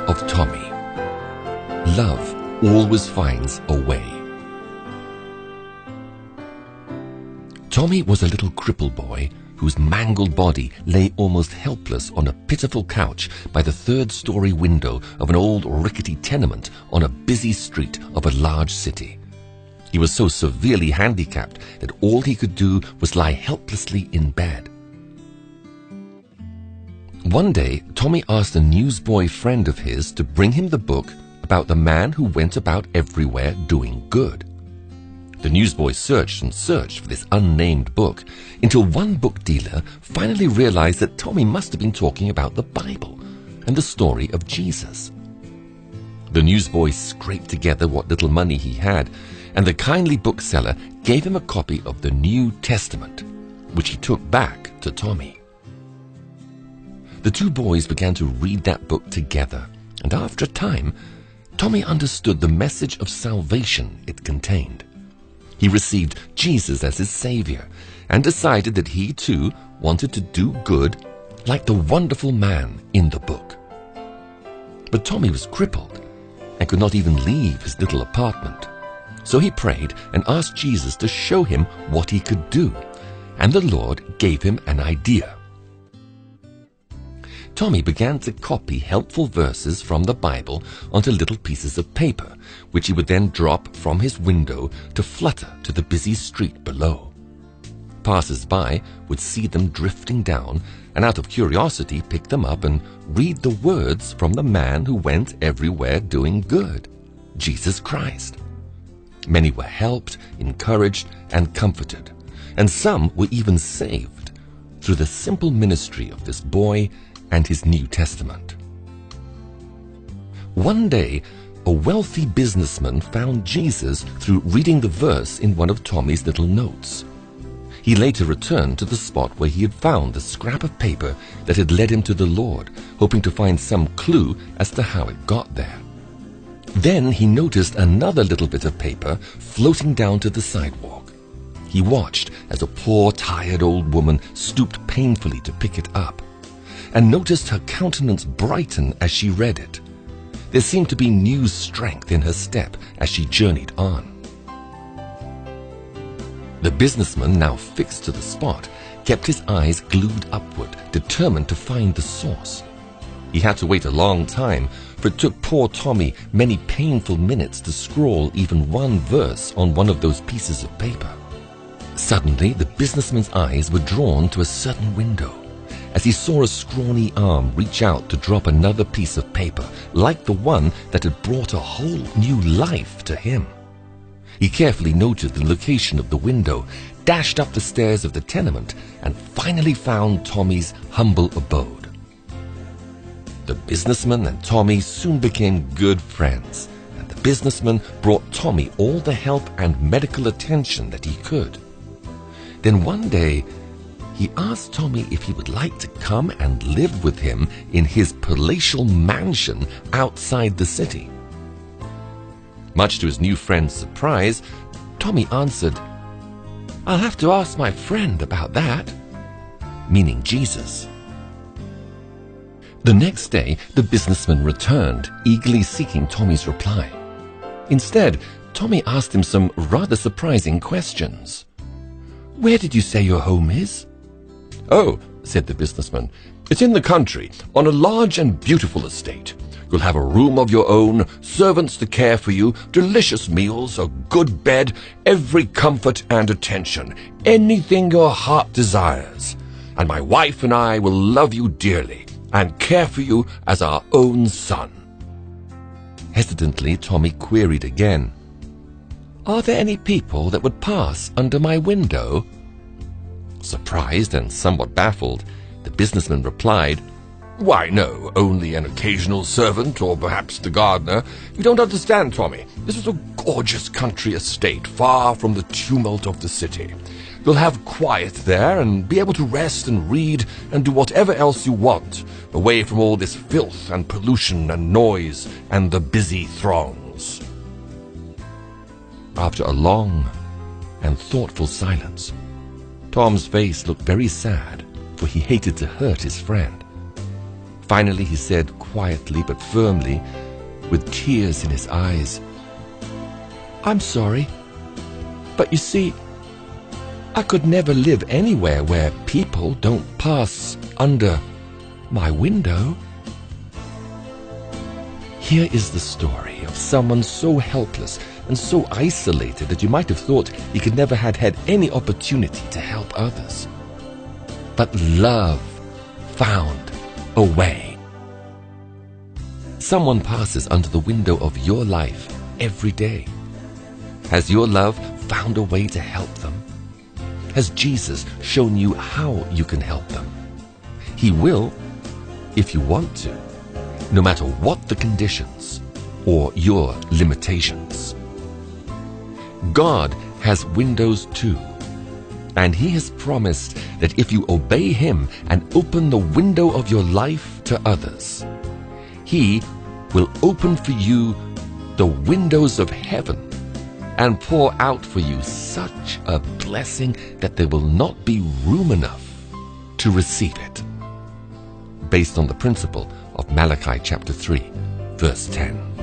of Tommy. Love always finds a way. Tommy was a little cripple boy whose mangled body lay almost helpless on a pitiful couch by the third-story window of an old rickety tenement on a busy street of a large city. He was so severely handicapped that all he could do was lie helplessly in bed. One day, Tommy asked a newsboy friend of his to bring him the book about the man who went about everywhere doing good. The newsboy searched and searched for this unnamed book until one book dealer finally realized that Tommy must have been talking about the Bible and the story of Jesus. The newsboy scraped together what little money he had, and the kindly bookseller gave him a copy of the New Testament, which he took back to Tommy. The two boys began to read that book together, and after a time, Tommy understood the message of salvation it contained. He received Jesus as his Savior and decided that he too wanted to do good like the wonderful man in the book. But Tommy was crippled and could not even leave his little apartment. So he prayed and asked Jesus to show him what he could do, and the Lord gave him an idea. Tommy began to copy helpful verses from the Bible onto little pieces of paper, which he would then drop from his window to flutter to the busy street below. Passers-by would see them drifting down and out of curiosity pick them up and read the words from the man who went everywhere doing good, Jesus Christ. Many were helped, encouraged, and comforted, and some were even saved through the simple ministry of this boy and his New Testament. One day, a wealthy businessman found Jesus through reading the verse in one of Tommy's little notes. He later returned to the spot where he had found the scrap of paper that had led him to the Lord, hoping to find some clue as to how it got there. Then he noticed another little bit of paper floating down to the sidewalk. He watched as a poor, tired old woman stooped painfully to pick it up, and noticed her countenance brighten as she read it. There seemed to be new strength in her step as she journeyed on. The businessman, now fixed to the spot, kept his eyes glued upward, determined to find the source. He had to wait a long time, for it took poor Tommy many painful minutes to scrawl even one verse on one of those pieces of paper. Suddenly, the businessman's eyes were drawn to a certain window, as he saw a scrawny arm reach out to drop another piece of paper, like the one that had brought a whole new life to him. He carefully noted the location of the window, dashed up the stairs of the tenement, and finally found Tommy's humble abode. The businessman and Tommy soon became good friends, and the businessman brought Tommy all the help and medical attention that he could. Then one day, he asked Tommy if he would like to come and live with him in his palatial mansion outside the city. Much to his new friend's surprise, Tommy answered, "I'll have to ask my friend about that," meaning Jesus. The next day, the businessman returned, eagerly seeking Tommy's reply. Instead, Tommy asked him some rather surprising questions. "Where did you say your home is?" "Oh," said the businessman, "it's in the country, on a large and beautiful estate. You'll have a room of your own, servants to care for you, delicious meals, a good bed, every comfort and attention, anything your heart desires. And my wife and I will love you dearly and care for you as our own son." Hesitantly, Tommy queried again, "Are there any people that would pass under my window?" Surprised and somewhat baffled, the businessman replied, "Why, no, only an occasional servant, or perhaps the gardener. You don't understand, Tommy. This is a gorgeous country estate, far from the tumult of the city. You'll have quiet there, and be able to rest and read and do whatever else you want, away from all this filth and pollution and noise and the busy throngs." After a long and thoughtful silence, Tom's face looked very sad, for he hated to hurt his friend. Finally, he said quietly but firmly, with tears in his eyes, "I'm sorry, but you see, I could never live anywhere where people don't pass under my window." Here is the story of someone so helpless and so isolated that you might have thought he could never have had any opportunity to help others. But love found a way. Someone passes under the window of your life every day. Has your love found a way to help them? Has Jesus shown you how you can help them? He will, if you want to, no matter what the conditions or your limitations. God has windows too, and He has promised that if you obey Him and open the window of your life to others, He will open for you the windows of heaven and pour out for you such a blessing that there will not be room enough to receive it. Based on the principle of Malachi chapter 3, verse 10.